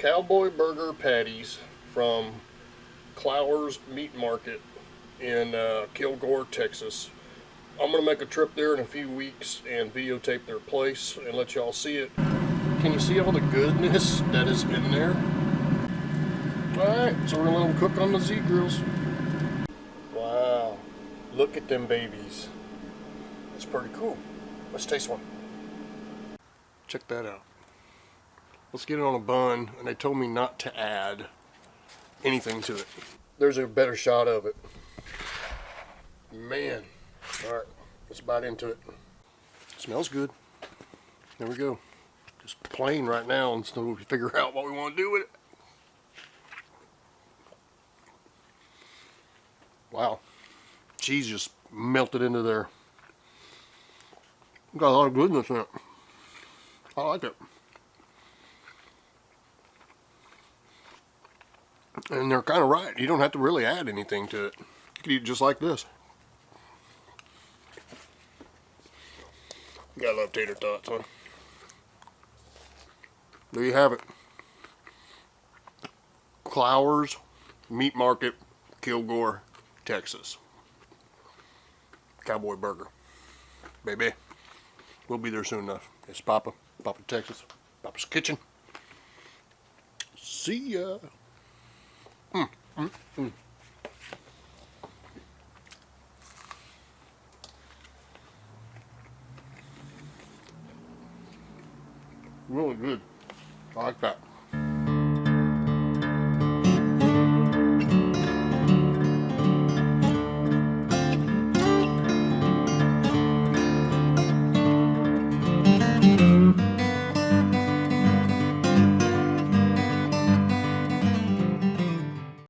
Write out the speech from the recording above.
Cowboy burger patties from Clowers Meat Market in Kilgore, Texas. I'm going to make a trip there in a few weeks and videotape their place and let y'all see it. Can you see all the goodness that is in there? Alright, so we're going to let them cook on the Z-grills. Wow, look at them babies. That's pretty cool. Let's taste one. Check that out. Let's get it on a bun, and they told me not to add anything to it. There's a better shot of it. Man. Alright, let's bite into it. Smells good. There we go. Just plain right now until we figure out what we want to do with it. Wow. Cheese just melted into there. Got a lot of goodness in it. I like it. And they're kind of right. You don't have to really add anything to it. You can eat it just like this. You gotta love tater tots, huh? There you have it. Clowers Meat Market, Kilgore, Texas. Cowboy burger. Baby. We'll be there soon enough. It's Papa. Papa, Texas. Papa's Kitchen. See ya. Really good. I like that.